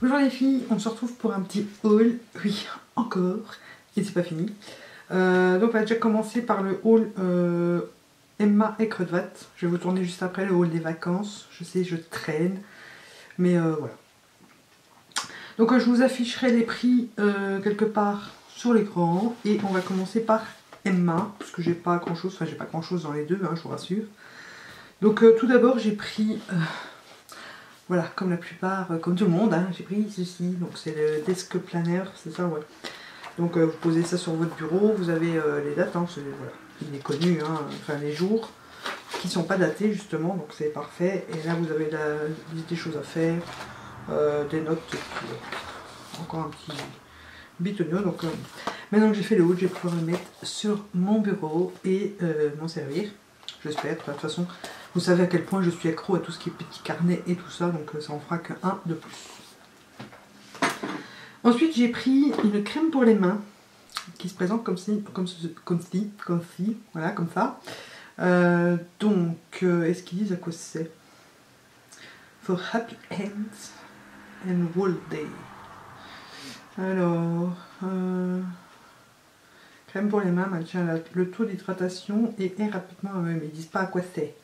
Bonjour les filles, on se retrouve pour un petit haul, oui, encore, et c'est pas fini. Donc on va déjà commencer par le haul Emma et Kruidvat. Je vais vous tourner juste après le haul des vacances. Je sais, je traîne, mais voilà. Donc je vous afficherai les prix quelque part sur l'écran, et on va commencer par Emma, parce que j'ai pas grand chose, enfin j'ai pas grand chose dans les deux, hein, je vous rassure. Donc tout d'abord j'ai pris... voilà, comme la plupart, comme tout le monde, hein, j'ai pris ceci, donc c'est le desk planner, c'est ça, ouais. Donc vous posez ça sur votre bureau, vous avez les dates, hein, voilà, il est connu, hein, enfin les jours qui ne sont pas datés justement, donc c'est parfait. Et là vous avez des choses à faire, des notes, et puis, encore un petit bitonio. Donc maintenant que j'ai fait le haut, je vais pouvoir le mettre sur mon bureau et m'en servir, j'espère. De toute façon, vous savez à quel point je suis accro à tout ce qui est petit carnet et tout ça, donc ça en fera qu'un de plus. Ensuite, j'ai pris une crème pour les mains qui se présente comme ci, voilà, comme ça. Donc, est-ce qu'ils disent à quoi c'est? For Happy Hands and Wool Day. Alors, crème pour les mains, maintient le taux d'hydratation et est rapidement, mais ils disent pas à quoi c'est.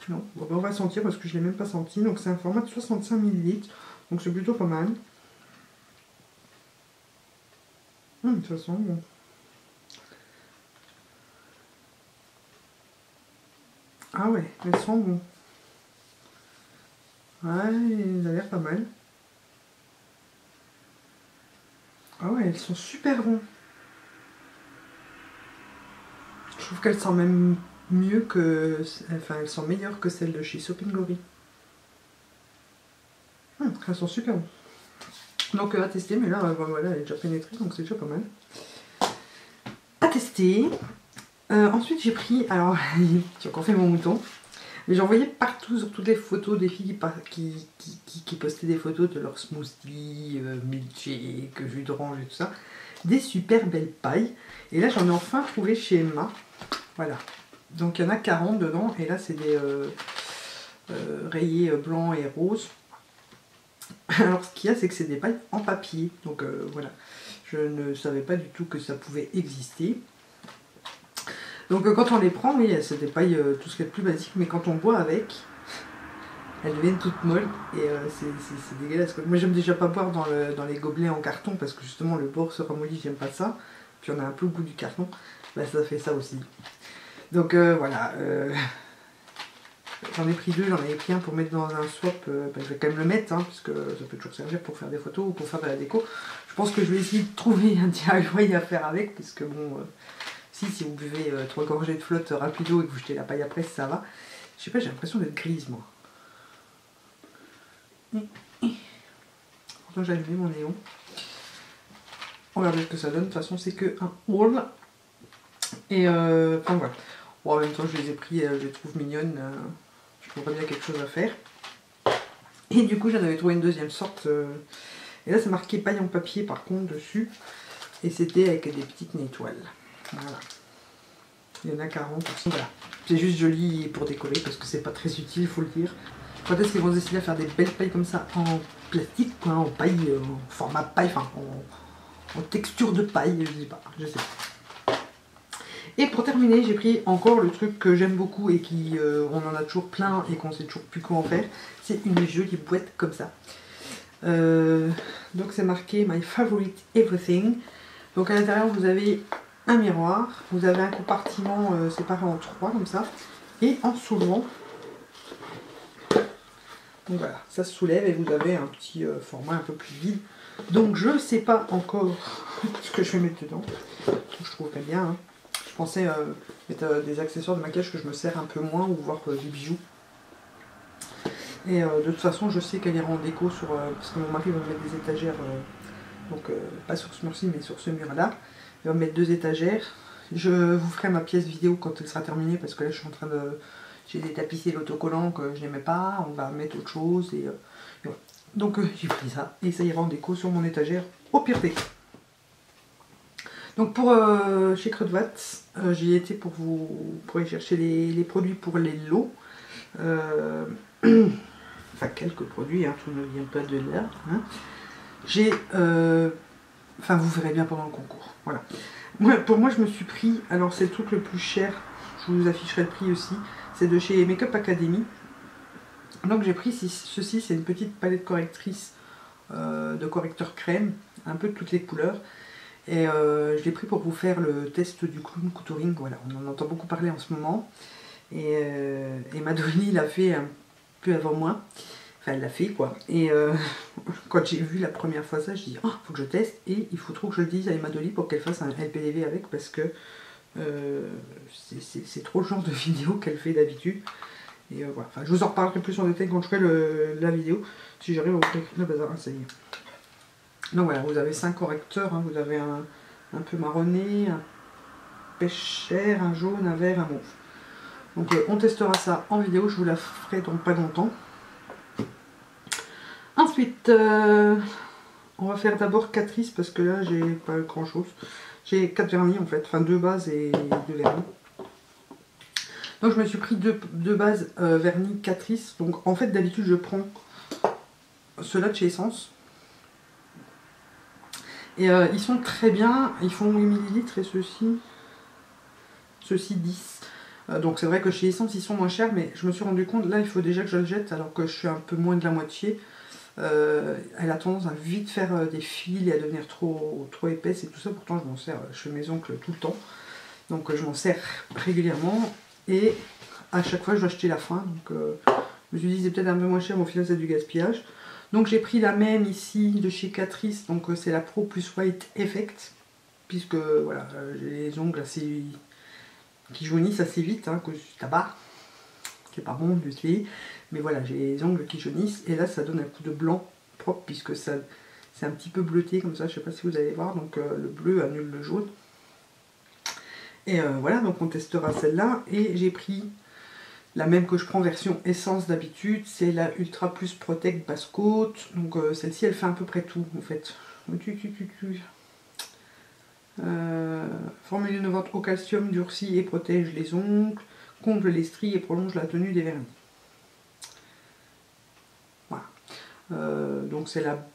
Non, bon, on va sentir parce que je ne l'ai même pas senti. Donc c'est un format de 65 ml, donc c'est plutôt pas mal. De toute façon, bon. Ah ouais, elles sont bon. Ouais, il a l'air pas mal. Ah ouais, elles sont super bonnes. Je trouve qu'elles sont même mieux que... Enfin, elles sont meilleures que celles de chez Shoppingori. Elles sont super bonnes. Donc à tester, mais là, voilà, elle est déjà pénétrée, donc c'est déjà pas mal. À tester. Ensuite, j'ai pris... Alors, j'ai encore fait mon mouton. Mais j'ai envoyé partout sur toutes les photos des filles qui postaient des photos de leur smoothie, milkshake, jus d'orange et tout ça. Des super belles pailles. Et là, j'en ai enfin trouvé chez Emma. Voilà. Donc, il y en a 40 dedans. Et là, c'est des rayés blancs et roses. Alors, ce qu'il y a, c'est que c'est des pailles en papier. Donc, voilà. Je ne savais pas du tout que ça pouvait exister. Donc quand on les prend, oui, c'est des pailles, tout ce qui est plus basique, mais quand on boit avec, elles deviennent toutes molles et c'est dégueulasse. Moi j'aime déjà pas boire dans les gobelets en carton parce que justement le bord se ramollit, j'aime pas ça. Puis on a un peu le goût du carton, bah ça fait ça aussi. Donc voilà, j'en ai pris deux, j'en avais pris un pour mettre dans un swap, je vais quand même le mettre, hein, parce que ça peut toujours servir pour faire des photos ou pour faire de la déco. Je pense que je vais essayer de trouver un DIY à faire avec, parce que bon... Si vous buvez 3 gorgées de flotte rapido et que vous jetez la paille après, ça va. Je sais pas, j'ai l'impression d'être grise, moi. Pourtant, j'ai allumé mon néon. On va regarder ce que ça donne. De toute façon, c'est que un haul. Et enfin, voilà. Bon, en même temps, je les ai pris, je les trouve mignonnes. Je trouverais bien quelque chose à faire. Et du coup, j'en avais trouvé une deuxième sorte. Et là, c'est marqué paille en papier, par contre, dessus. Et c'était avec des petites étoiles. Voilà. Il y en a 40, voilà. C'est juste joli pour décorer parce que c'est pas très utile, il faut le dire. Quand est-ce qu'ils vont décider à faire des belles pailles comme ça en plastique, quoi, en paille, en format paille, enfin en texture de paille, je sais pas. Et pour terminer, j'ai pris encore le truc que j'aime beaucoup et qui on en a toujours plein et qu'on sait toujours plus quoi en faire. C'est une jolie boîte comme ça. Donc c'est marqué My Favorite Everything. Donc à l'intérieur vous avez un miroir, vous avez un compartiment séparé en 3 comme ça, et en soulevant, donc voilà, ça se soulève et vous avez un petit format un peu plus vide. Donc je sais pas encore ce que je vais mettre dedans, je trouverais bien, hein. Je pensais mettre des accessoires de maquillage que je me sers un peu moins, ou voir des bijoux. Et de toute façon je sais qu'elle ira en déco sur, parce que mon mari va mettre des étagères, donc pas sur ce mur-ci mais sur ce mur-là. Il va me mettre 2 étagères. Je vous ferai ma pièce vidéo quand elle sera terminée parce que là je suis en train de... J'ai détapissé l'autocollant que je n'aimais pas. On va mettre autre chose et voilà. Donc j'ai pris ça et ça ira en déco sur mon étagère au pire des cas. Donc pour chez Kruidvat, j'y étais pour aller chercher les produits pour les lots. Enfin quelques produits, hein, tout ne vient pas de là. Hein. J'ai... Enfin vous verrez bien pendant le concours. Voilà. Pour moi je me suis pris, alors c'est le truc le plus cher, je vous afficherai le prix aussi, c'est de chez Make-up Academy. Donc j'ai pris ceci, c'est une petite palette correctrice de correcteur crème, un peu de toutes les couleurs. Et je l'ai pris pour vous faire le test du clown contouring, voilà, on en entend beaucoup parler en ce moment. Et Madeline l'a fait un peu avant moi, enfin elle l'a fait quoi. Et quand j'ai vu la première fois ça, je dis oh, faut que je teste et il faut trop que je le dise à Madeline pour qu'elle fasse un LPDV avec parce que c'est trop le genre de vidéo qu'elle fait d'habitude. Et voilà, enfin, je vous en reparlerai plus en détail quand je ferai la vidéo, si j'arrive à ouvrir le bazar, ça y est. Donc voilà, vous avez 5 correcteurs, hein, vous avez un peu marronné, un pêche chair, un jaune, un vert, un mauve. Donc on testera ça en vidéo, je vous la ferai dans pas longtemps. Ensuite, on va faire d'abord 4 ices parce que là j'ai pas grand chose. J'ai 4 vernis en fait, enfin 2 bases et 2 vernis. Donc je me suis pris deux bases vernis 4 ices. Donc en fait d'habitude je prends ceux-là de chez Essence. Et ils sont très bien, ils font 8 ml et ceux-ci 10. Donc c'est vrai que chez Essence ils sont moins chers, mais je me suis rendu compte, là il faut déjà que je le jette alors que je suis un peu moins de la moitié. Elle a tendance à vite faire des fils et à devenir trop épaisse et tout ça, pourtant je m'en sers, je fais mes ongles tout le temps. Donc je m'en sers régulièrement et à chaque fois je dois acheter la fin. Donc je me suis dit c'est peut-être un peu moins cher, mais au final c'est du gaspillage. Donc j'ai pris la même ici de chez Catrice, donc c'est la Pro Plus White Effect, puisque voilà, j'ai les ongles assez qui jaunissent assez vite, hein, que du tabac, qui est pas bon du tout, mais voilà, j'ai les ongles qui jaunissent, et là ça donne un coup de blanc propre, puisque ça c'est un petit peu bleuté comme ça, je sais pas si vous allez voir, donc le bleu annule le jaune. Et voilà, donc on testera celle-là, et j'ai pris la même que je prends version essence d'habitude, c'est la Ultra Plus Protect Basse Côte. Donc celle-ci elle fait à peu près tout en fait. Formule innovante au calcium, durcit et protège les ongles, comble les stries et prolonge la tenue des vernis. Voilà. Donc c'est la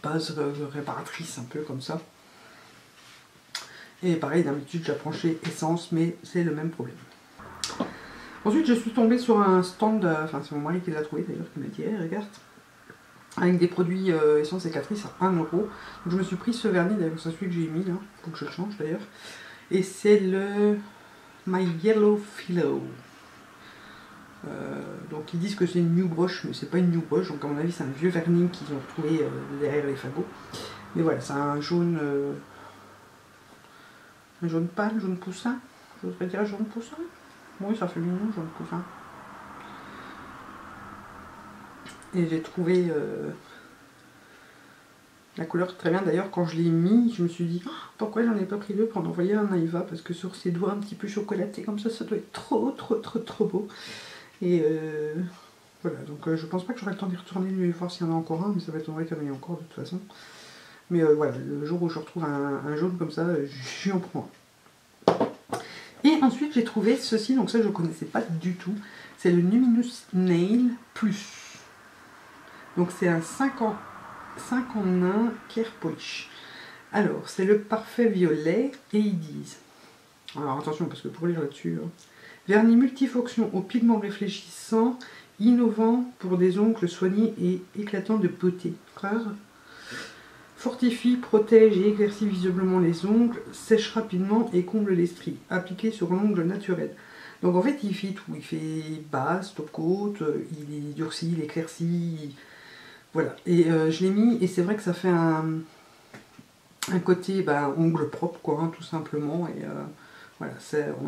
base réparatrice un peu comme ça. Et pareil, d'habitude j'apprends chez Essence, mais c'est le même problème. Ensuite, je suis tombée sur un stand, enfin c'est mon mari qui l'a trouvé d'ailleurs, qui m'a dit hey, regarde, avec des produits Essence et Catrice à 1 €. Donc je me suis pris ce vernis, d'ailleurs c'est celui que j'ai mis, là, faut que je le change d'ailleurs. Et c'est le My Yellow Philo. Donc ils disent que c'est une new brush, mais c'est pas une new brush, donc à mon avis c'est un vieux vernis qu'ils ont retrouvé derrière les fagots. Mais voilà, c'est un jaune pâle, jaune poussin, j'oserais dire jaune poussin. Oui, ça fait mignon, jaune poussin. Et j'ai trouvé la couleur très bien. D'ailleurs, quand je l'ai mis, je me suis dit oh, pourquoi j'en ai pas pris deux pour en envoyer un à Eva, parce que sur ses doigts un petit peu chocolatés comme ça doit être trop beau. Et voilà, donc je pense pas que j'aurai le temps d'y retourner lui voir s'il y en a encore un, mais ça va être vrai qu'il y en ait encore de toute façon. Mais voilà, le jour où je retrouve un jaune comme ça, j'y en prends un. Et ensuite j'ai trouvé ceci, donc ça je ne connaissais pas du tout, c'est le Luminous Nail Plus. Donc c'est un 5 en 1 Care Polish. Alors c'est le parfait violet et ils disent, alors attention parce que pour lire là-dessus, vernis multifonction aux pigments réfléchissants, innovant pour des ongles soignés et éclatants de beauté. Fortifie, protège et éclaircit visiblement les ongles, sèche rapidement et comble les stries. Appliqué sur l'ongle naturel. Donc en fait il fait tout, il fait base, top coat, il durcit, il éclaircit, voilà. Et je l'ai mis et c'est vrai que ça fait un côté ongle propre quoi, hein, tout simplement. Et voilà,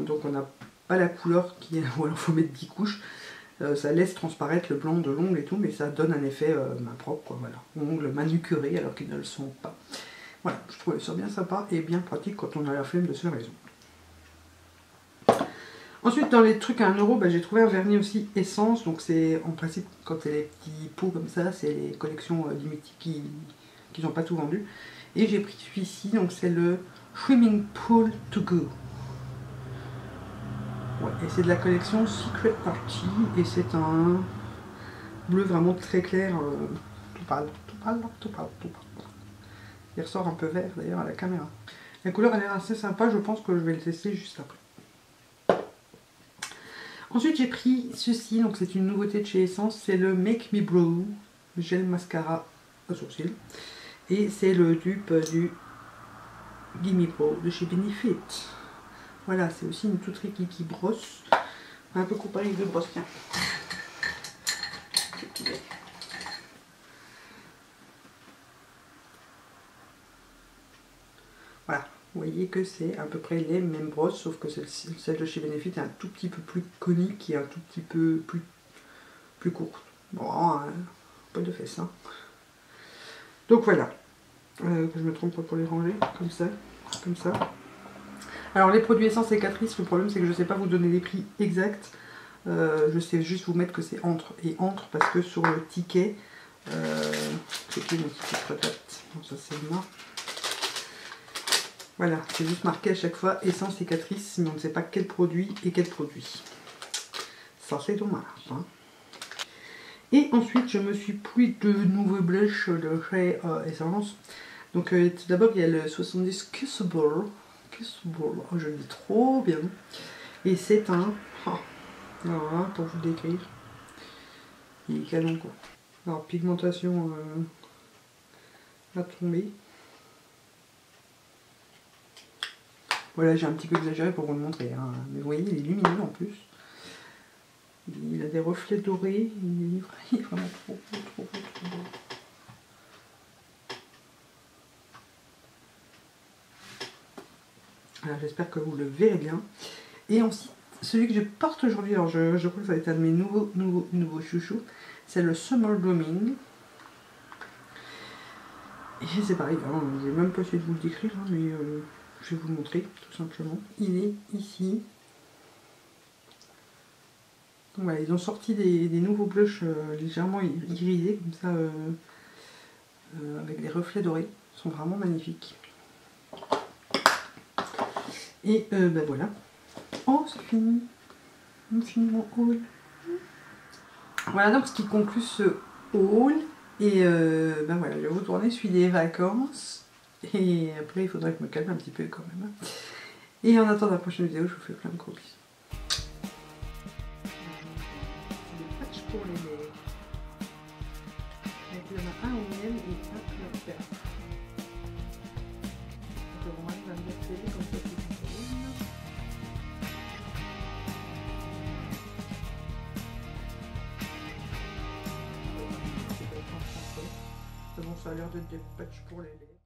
donc on n'a pas la couleur qui est, ou alors il faut mettre 10 couches. Ça laisse transparaître le blanc de l'ongle et tout, mais ça donne un effet main propre, quoi, voilà. Ongles manucurés alors qu'ils ne le sont pas. Voilà, je trouvais ça bien sympa et bien pratique quand on a la flemme de se faire les ongles. Ensuite, dans les trucs à 1 €, j'ai trouvé un vernis aussi Essence, donc c'est en principe, quand c'est les petits pots comme ça, c'est les collections limitées qui n'ont pas tout vendu. Et j'ai pris celui-ci, donc c'est le Swimming Pool To Go. Ouais, et c'est de la collection Secret Party et c'est un bleu vraiment très clair, tout pâle, tout pâle, tout pâle, tout pâle. Il ressort un peu vert d'ailleurs à la caméra. La couleur a l'air assez sympa, je pense que je vais le tester juste après. Ensuite j'ai pris ceci, donc c'est une nouveauté de chez Essence, c'est le Make Me Brow gel mascara à sourcils. Et c'est le dupe du Gimme Brow de chez Benefit. Voilà, c'est aussi une toute rikiki brosse. Un peu comparé avec deux brosses, tiens. Voilà, vous voyez que c'est à peu près les mêmes brosses, sauf que celle de chez Benefit est un tout petit peu plus conique et un tout petit peu plus courte. Bon, pas de fesses, hein. Donc voilà, que je me trompe pas pour les ranger, comme ça, comme ça. Alors les produits Essence et Catrice, le problème c'est que je ne sais pas vous donner les prix exacts. Je sais juste vous mettre que c'est entre et entre parce que sur le ticket, c'est qui mon ticket retraite? Bon, ça c'est le marque. Voilà, c'est juste marqué à chaque fois Essence et Catrice, mais on ne sait pas quel produit et quel produit. Ça c'est dommage, hein. Et ensuite je me suis pris de nouveaux blushs de chez Essence. Donc tout d'abord il y a le 70 Kissable. Oh, je le dis trop bien. Et c'est un... Oh, voilà, pour vous le décrire. Il est canon quoi. Alors pigmentation à tomber. Voilà, j'ai un petit peu exagéré pour vous le montrer, hein. Mais vous voyez, il est lumineux en plus. Il a des reflets dorés. Il est vraiment trop beau. Alors j'espère que vous le verrez bien. Et ensuite, celui que je porte aujourd'hui, alors je crois que ça va être un de mes nouveaux chouchous, c'est le Summer Blooming. Et c'est pareil, hein, je vais même pas essayer de vous le décrire, hein, mais je vais vous le montrer tout simplement. Il est ici. Donc voilà, ils ont sorti des nouveaux blushs légèrement irisés, comme ça, avec des reflets dorés. Ils sont vraiment magnifiques. Et ben voilà. Oh, c'est fini. On finit mon haul. Voilà donc ce qui conclut ce haul. Et ben voilà, je vais vous tourner celui des vacances. Et après, il faudrait que je me calme un petit peu quand même. Et en attendant la prochaine vidéo, je vous fais plein de gros bisous. C'est des patchs pour les lèvres. Donc il y en a un au miel et un fleur verte. Donc on va me mettre comme ça. Bon, ça a l'air d'être des patchs pour les lèvres.